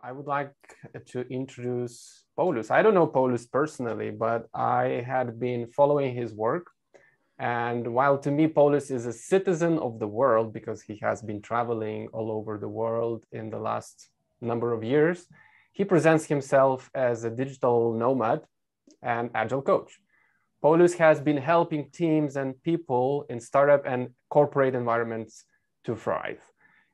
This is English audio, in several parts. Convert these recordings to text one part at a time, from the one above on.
I would like to introduce Paulius. I don't know Paulius personally, but I had been following his work. And while to me, Paulius is a citizen of the world because he has been traveling all over the world in the last number of years, he presents himself as a digital nomad and agile coach. Paulius has been helping teams and people in startup and corporate environments to thrive.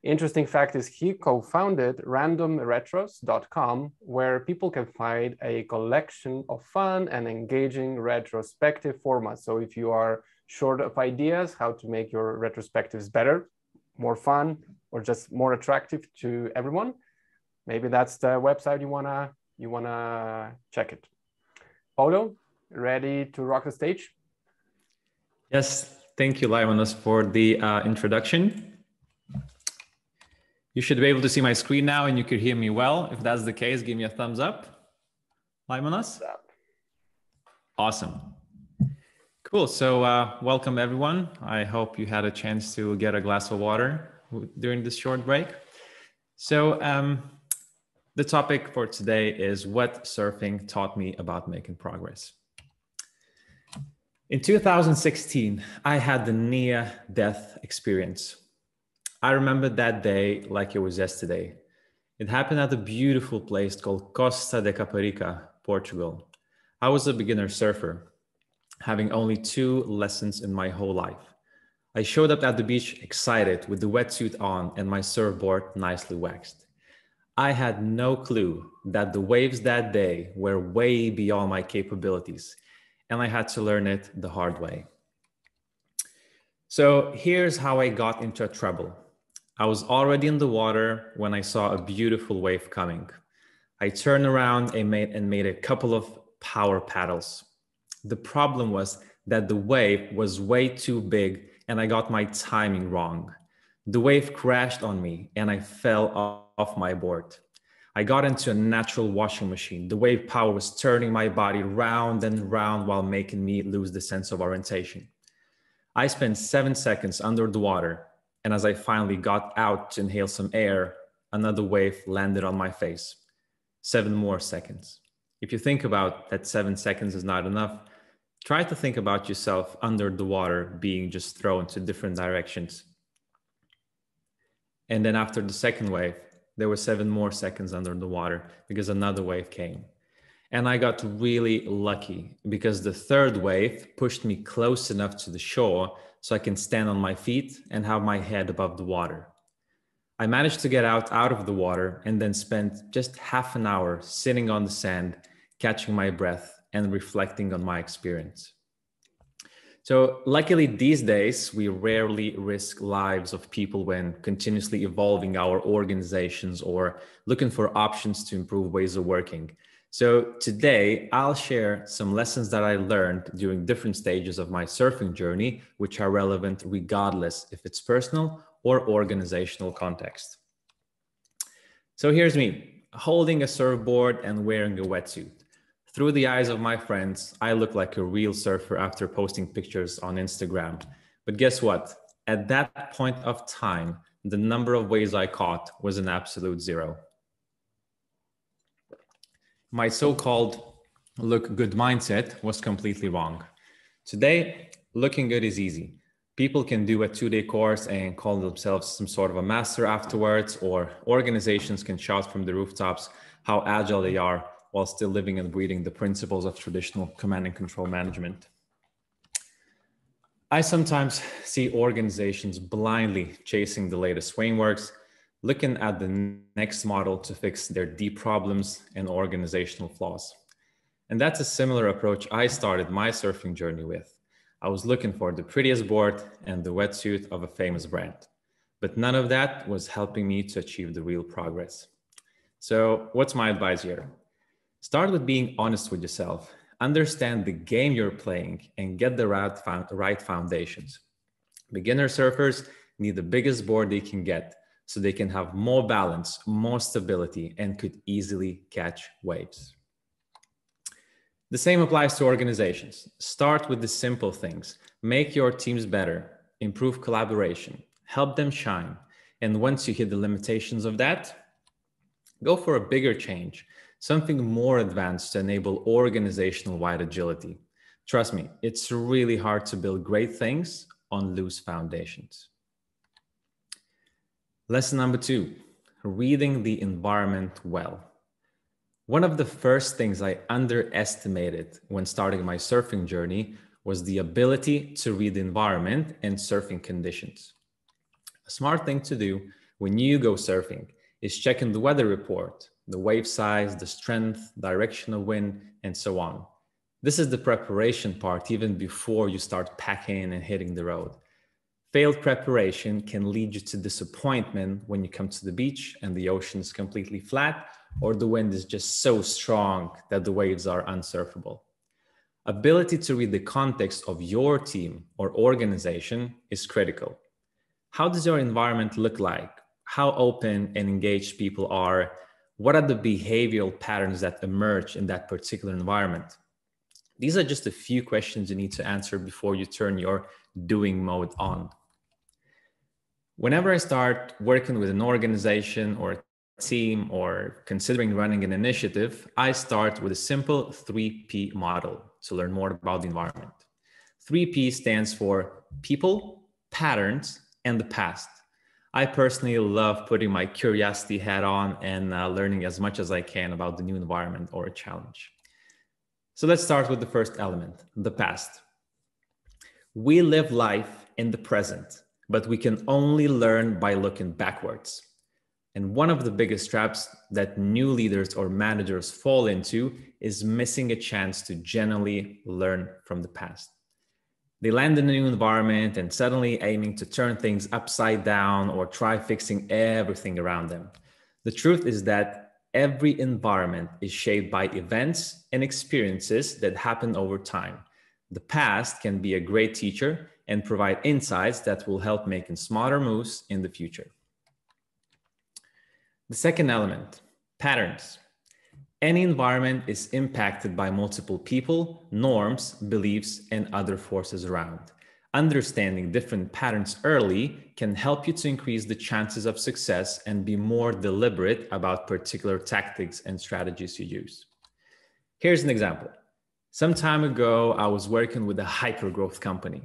Interesting fact is he co-founded randomretros.com, where people can find a collection of fun and engaging retrospective formats. So if you are short of ideas how to make your retrospectives better, more fun, or just more attractive to everyone, maybe that's the website you wanna check it. Paulo, ready to rock the stage? Yes, thank you, Limonas, for the introduction. You should be able to see my screen now and you could hear me well. If that's the case, give me a thumbs up. Limonas? Awesome. Cool. So welcome, everyone. I hope you had a chance to get a glass of water during this short break. So the topic for today is what surfing taught me about making progress. In 2016, I had the near-death experience. I remember that day like it was yesterday. It happened at a beautiful place called Costa de Caparica, Portugal. I was a beginner surfer, having only 2 lessons in my whole life. I showed up at the beach excited with the wetsuit on and my surfboard nicely waxed. I had no clue that the waves that day were way beyond my capabilities, and I had to learn it the hard way. So here's how I got into trouble. I was already in the water when I saw a beautiful wave coming. I turned around and made a couple of power paddles. The problem was that the wave was way too big and I got my timing wrong. The wave crashed on me and I fell off my board. I got into a natural washing machine. The wave power was turning my body round and round while making me lose the sense of orientation. I spent 7 seconds under the water, and as I finally got out to inhale some air, another wave landed on my face. 7 more seconds. If you think about that 7 seconds is not enough, try to think about yourself under the water being just thrown to different directions. And then after the second wave, there were 7 more seconds under the water because another wave came. And I got really lucky because the third wave pushed me close enough to the shore so I can stand on my feet and have my head above the water. I managed to get out of the water and then spent just half an hour sitting on the sand, catching my breath and reflecting on my experience. So luckily these days, we rarely risk lives of people when continuously evolving our organizations or looking for options to improve ways of working. So today I'll share some lessons that I learned during different stages of my surfing journey, which are relevant regardless if it's personal or organizational context. So here's me, holding a surfboard and wearing a wetsuit. Through the eyes of my friends, I look like a real surfer after posting pictures on Instagram. But guess what? At that point of time, the number of waves I caught was an absolute 0. My so-called look good mindset was completely wrong. Today, looking good is easy. People can do a 2-day course and call themselves some sort of a master afterwards, or organizations can shout from the rooftops how agile they are while still living and breathing the principles of traditional command and control management. I sometimes see organizations blindly chasing the latest frameworks, looking at the next model to fix their deep problems and organizational flaws. And that's a similar approach I started my surfing journey with. I was looking for the prettiest board and the wetsuit of a famous brand, but none of that was helping me to achieve the real progress. So what's my advice here? Start with being honest with yourself, understand the game you're playing, and get the right foundations. Beginner surfers need the biggest board they can get so they can have more balance, more stability, and could easily catch waves. The same applies to organizations. Start with the simple things. Make your teams better, improve collaboration, help them shine. And once you hit the limitations of that, Go for a bigger change, something more advanced to enable organizational-wide agility. Trust me, it's really hard to build great things on loose foundations. Lesson number 2, reading the environment well. One of the first things I underestimated when starting my surfing journey was the ability to read the environment and surfing conditions. A smart thing to do when you go surfing is checking the weather report, the wave size, the strength, direction of wind, and so on. This is the preparation part even before you start packing and hitting the road. Failed preparation can lead you to disappointment when you come to the beach and the ocean is completely flat, or the wind is just so strong that the waves are unsurfable. Ability to read the context of your team or organization is critical. How does your environment look like? How open and engaged people are? What are the behavioral patterns that emerge in that particular environment? These are just a few questions you need to answer before you turn your doing mode on. Whenever I start working with an organization or a team or considering running an initiative, I start with a simple 3P model to learn more about the environment. 3P stands for people, patterns, and the past. I personally love putting my curiosity hat on and learning as much as I can about the new environment or a challenge. So let's start with the first element, the past. We live life in the present, but we can only learn by looking backwards. And one of the biggest traps that new leaders or managers fall into is missing a chance to genuinely learn from the past. They land in a new environment and suddenly aiming to turn things upside down or try fixing everything around them. The truth is that every environment is shaped by events and experiences that happen over time. The past can be a great teacher and provide insights that will help making smarter moves in the future. The second element, patterns. Any environment is impacted by multiple people, norms, beliefs, and other forces around. Understanding different patterns early can help you to increase the chances of success and be more deliberate about particular tactics and strategies you use. Here's an example. Some time ago, I was working with a hypergrowth company.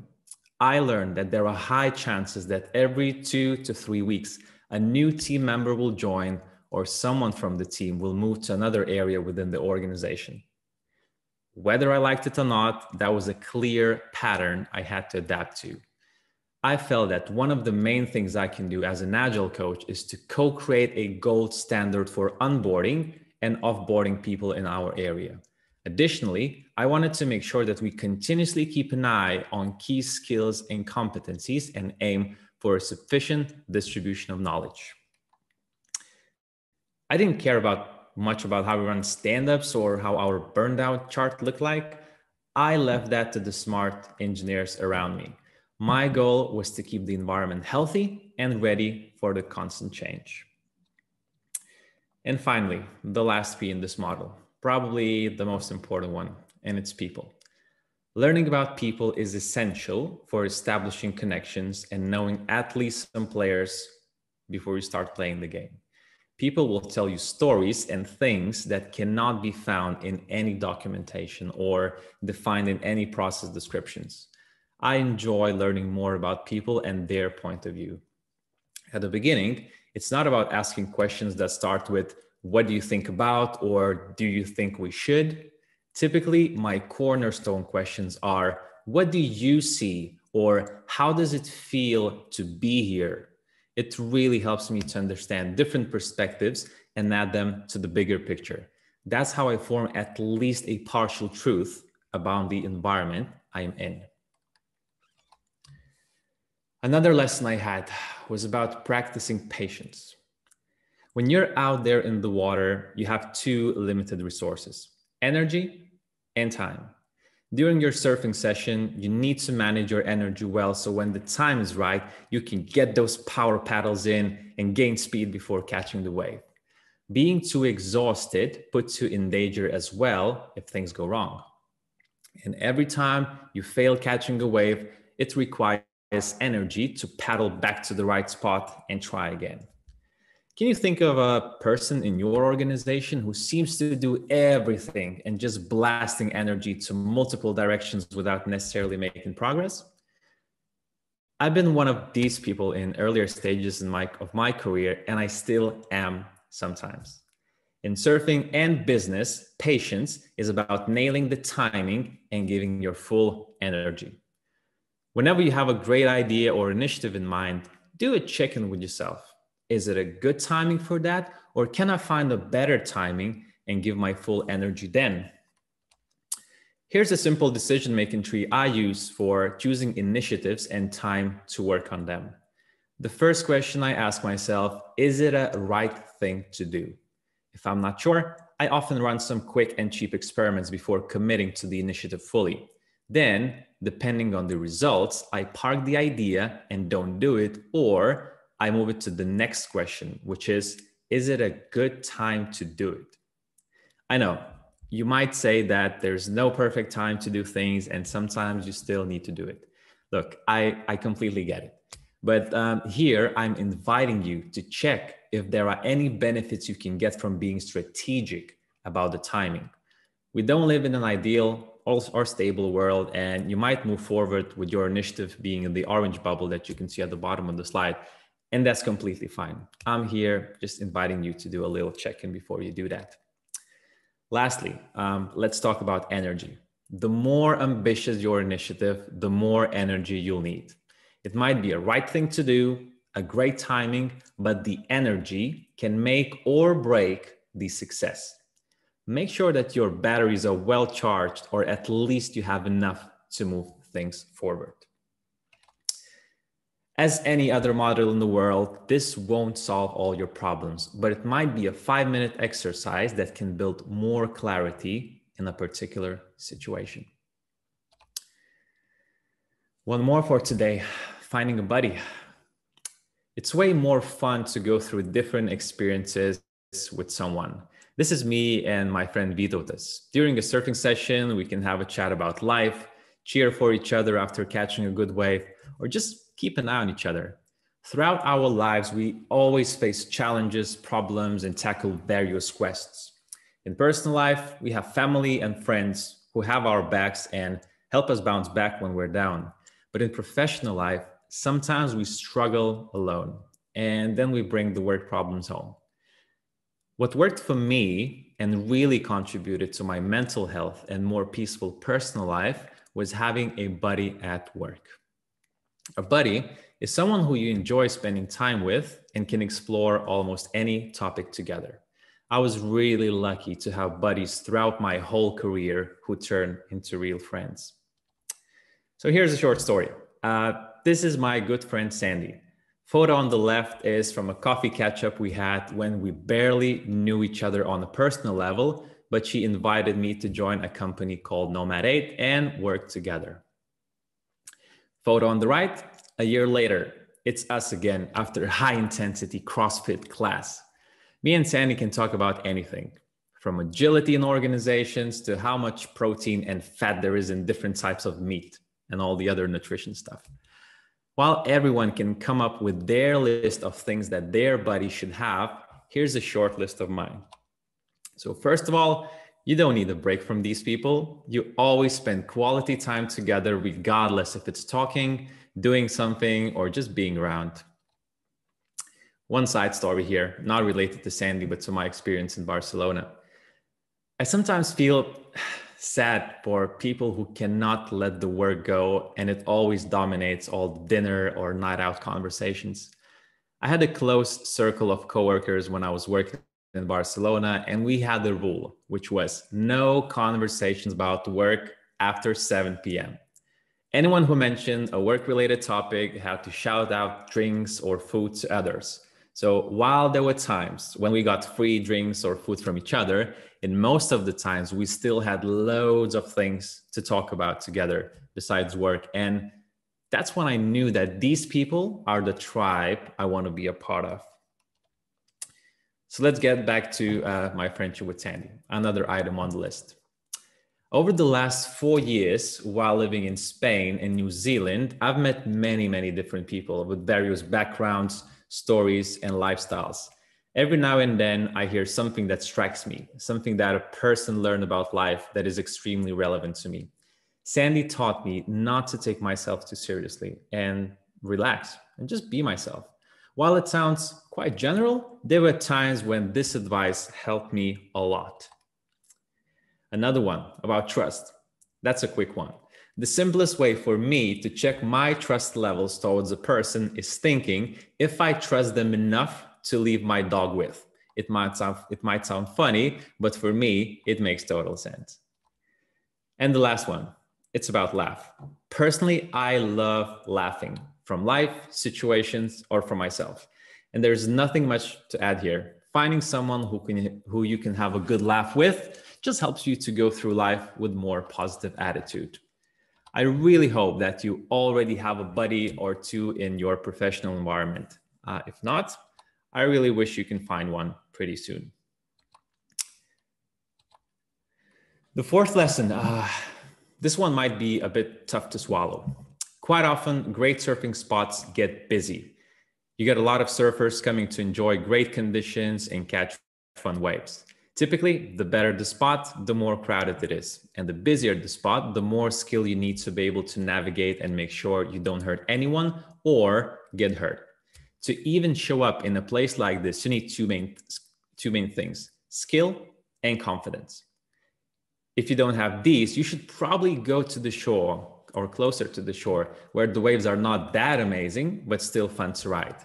I learned that there are high chances that every 2 to 3 weeks, a new team member will join or someone from the team will move to another area within the organization. Whether I liked it or not, that was a clear pattern I had to adapt to. I felt that one of the main things I can do as an Agile coach is to co-create a gold standard for onboarding and offboarding people in our area. Additionally, I wanted to make sure that we continuously keep an eye on key skills and competencies and aim for a sufficient distribution of knowledge. I didn't care much about how we run stand-ups or how our burnout chart looked like. I left that to the smart engineers around me. My goal was to keep the environment healthy and ready for the constant change. And finally, the last P in this model, probably the most important one, and it's people. Learning about people is essential for establishing connections and knowing at least some players before you start playing the game. People will tell you stories and things that cannot be found in any documentation or defined in any process descriptions. I enjoy learning more about people and their point of view. At the beginning, it's not about asking questions that start with, what do you think about, or do you think we should? Typically, my cornerstone questions are, what do you see, or how does it feel to be here? It really helps me to understand different perspectives and add them to the bigger picture. That's how I form at least a partial truth about the environment I'm in. Another lesson I had was about practicing patience. When you're out there in the water, you have two limited resources, energy and time. During your surfing session, you need to manage your energy well, so when the time is right, you can get those power paddles in and gain speed before catching the wave. Being too exhausted puts you in danger as well if things go wrong. And every time you fail catching a wave, it requires energy to paddle back to the right spot and try again. Can you think of a person in your organization who seems to do everything and just blasting energy to multiple directions without necessarily making progress? I've been one of these people in earlier stages of my career, and I still am sometimes. In surfing and business, patience is about nailing the timing and giving your full energy. Whenever you have a great idea or initiative in mind, do a check-in with yourself. Is it a good timing for that? Or can I find a better timing and give my full energy then? Here's a simple decision-making tree I use for choosing initiatives and time to work on them. The first question I ask myself, is it a right thing to do? If I'm not sure, I often run some quick and cheap experiments before committing to the initiative fully. Then, depending on the results, I park the idea and don't do it, or I move it to the next question, which is it a good time to do it? I know, you might say that there's no perfect time to do things and sometimes you still need to do it. Look, I completely get it. But here I'm inviting you to check if there are any benefits you can get from being strategic about the timing. We don't live in an ideal or stable world, and you might move forward with your initiative being in the orange bubble that you can see at the bottom of the slide, and that's completely fine. I'm here just inviting you to do a little check-in before you do that. Lastly, let's talk about energy. The more ambitious your initiative, the more energy you'll need. It might be a right thing to do, a great timing, but the energy can make or break the success. Make sure that your batteries are well charged, or at least you have enough to move things forward. As any other model in the world, this won't solve all your problems, but it might be a 5-minute exercise that can build more clarity in a particular situation. One more for today, finding a buddy. It's way more fun to go through different experiences with someone. This is me and my friend Vytautas. During a surfing session, we can have a chat about life, cheer for each other after catching a good wave, or just keep an eye on each other. Throughout our lives, we always face challenges, problems, and tackle various quests. In personal life, we have family and friends who have our backs and help us bounce back when we're down. But in professional life, sometimes we struggle alone, and then we bring the work problems home. What worked for me and really contributed to my mental health and more peaceful personal life was having a buddy at work. A buddy is someone who you enjoy spending time with and can explore almost any topic together. I was really lucky to have buddies throughout my whole career who turned into real friends. So here's a short story. This is my good friend Sandy. Photo on the left is from a coffee catch-up we had when we barely knew each other on a personal level, but she invited me to join a company called Nomad and work together. Photo on the right, a year later, it's us again after a high-intensity CrossFit class. Me and Sandy can talk about anything, from agility in organizations to how much protein and fat there is in different types of meat and all the other nutrition stuff. While everyone can come up with their list of things that their buddy should have, here's a short list of mine. So first of all, you don't need a break from these people. You always spend quality time together, regardless if it's talking, doing something, or just being around. One side story here, not related to Sandy, but to my experience in Barcelona. I sometimes feel sad for people who cannot let the work go and it always dominates all the dinner or night out conversations. I had a close circle of coworkers when I was working in Barcelona, and we had the rule, which was no conversations about work after 7 p.m. Anyone who mentioned a work-related topic had to shout out drinks or food to others. So while there were times when we got free drinks or food from each other, in most of the times we still had loads of things to talk about together besides work. And that's when I knew that these people are the tribe I want to be a part of. So let's get back to my friendship with Sandy, another item on the list. Over the last 4 years, while living in Spain and New Zealand, I've met many, many different people with various backgrounds, stories, and lifestyles. Every now and then I hear something that strikes me, something that a person learned about life that is extremely relevant to me. Sandy taught me not to take myself too seriously and relax and just be myself. While it sounds quite general, there were times when this advice helped me a lot. Another one about trust. That's a quick one. The simplest way for me to check my trust levels towards a person is thinking if I trust them enough to leave my dog with. It might sound funny, but for me, it makes total sense. And the last one, it's about laugh. Personally, I love laughing from life, situations, or from myself. And there's nothing much to add here. Finding someone who you can have a good laugh with just helps you to go through life with more positive attitude. I really hope that you already have a buddy or two in your professional environment. If not, I really wish you can find one pretty soon. The fourth lesson, this one might be a bit tough to swallow. Quite often, great surfing spots get busy. You get a lot of surfers coming to enjoy great conditions and catch fun waves. Typically, the better the spot, the more crowded it is. And the busier the spot, the more skill you need to be able to navigate and make sure you don't hurt anyone or get hurt. To even show up in a place like this, you need two main things, skill and confidence. If you don't have these, you should probably go to the shore or closer to the shore where the waves are not that amazing, but still fun to ride.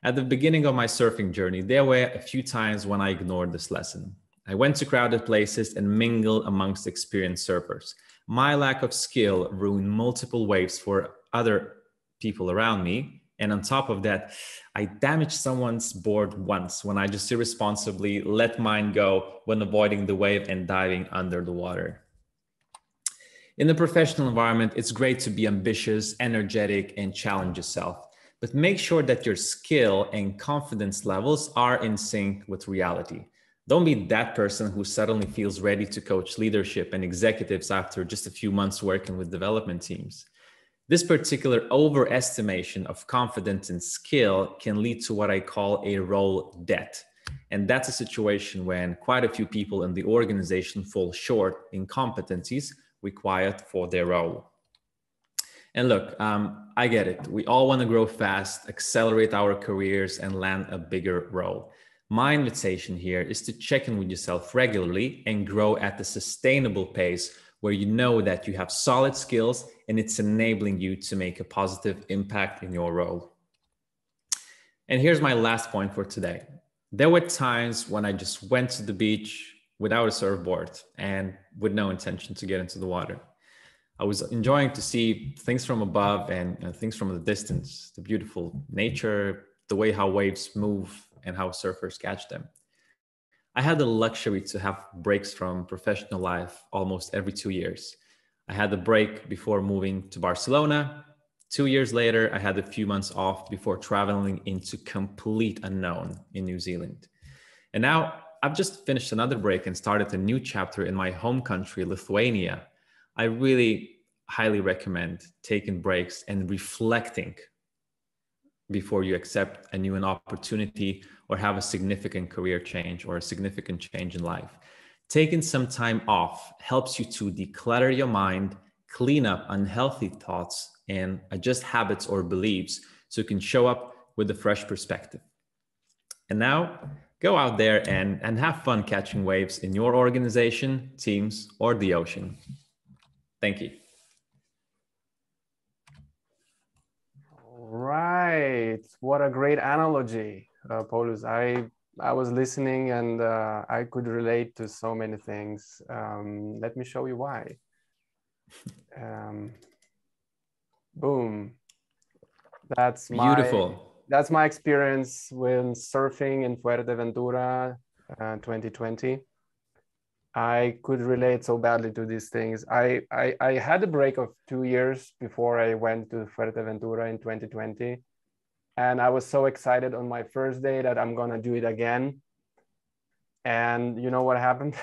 At the beginning of my surfing journey, there were a few times when I ignored this lesson. I went to crowded places and mingled amongst experienced surfers. My lack of skill ruined multiple waves for other people around me. And on top of that, I damaged someone's board once when I just irresponsibly let mine go when avoiding the wave and diving under the water. In the professional environment, it's great to be ambitious, energetic, and challenge yourself. But make sure that your skill and confidence levels are in sync with reality. Don't be that person who suddenly feels ready to coach leadership and executives after just a few months working with development teams. This particular overestimation of confidence and skill can lead to what I call a role debt. And that's a situation when quite a few people in the organization fall short in competencies required for their role. And look, I get it. We all want to grow fast, accelerate our careers, and land a bigger role. My invitation here is to check in with yourself regularly and grow at a sustainable pace where you know that you have solid skills and it's enabling you to make a positive impact in your role. And here's my last point for today. There were times when I just went to the beach without a surfboard and with no intention to get into the water. I was enjoying to see things from above and things from the distance, the beautiful nature, the way how waves move and how surfers catch them. I had the luxury to have breaks from professional life almost every 2 years. I had a break before moving to Barcelona. 2 years later, I had a few months off before traveling into complete unknown in New Zealand. And now I've just finished another break and started a new chapter in my home country, Lithuania. I really highly recommend taking breaks and reflecting before you accept a new opportunity or have a significant career change or a significant change in life. Taking some time off helps you to declutter your mind, clean up unhealthy thoughts, and adjust habits or beliefs so you can show up with a fresh perspective. And now, go out there and have fun catching waves in your organization, teams, or the ocean. Thank you. Right. What a great analogy, Paulus. I was listening and I could relate to so many things. Let me show you why. Boom. That's Beautiful. That's my experience when surfing in Fuerteventura 2020. I could relate so badly to these things. I had a break of 2 years before I went to Fuerteventura in 2020. And I was so excited on my first day that I'm gonna do it again. And you know what happened?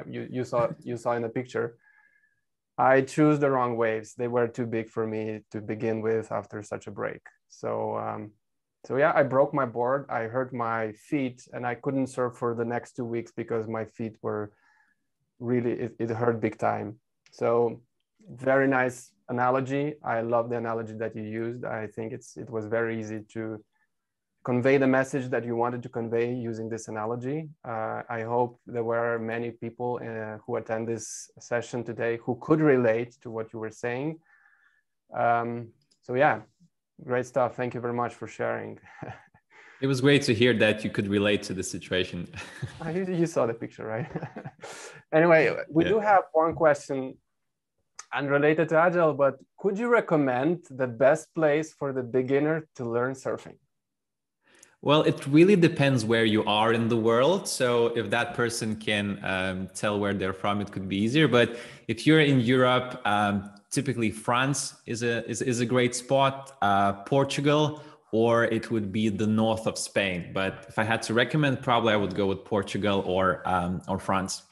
you saw in the picture. I chose the wrong waves. They were too big for me to begin with after such a break. So So yeah, I broke my board. I hurt my feet, and I couldn't surf for the next 2 weeks because my feet were really, it hurt big time. So very nice analogy. I love the analogy that you used. I think it was very easy to convey the message that you wanted to convey using this analogy. I hope there were many people who attend this session today who could relate to what you were saying. So yeah, great stuff. Thank you very much for sharing. It was great to hear that you could relate to the situation. You saw the picture, right? Anyway, we do have one question unrelated to Agile, but could you recommend the best place for the beginner to learn surfing? Well, it really depends where you are in the world. So if that person can tell where they're from, it could be easier. But if you're in Europe, typically France is a great spot, Portugal, or it would be the north of Spain. But if I had to recommend, probably I would go with Portugal or France.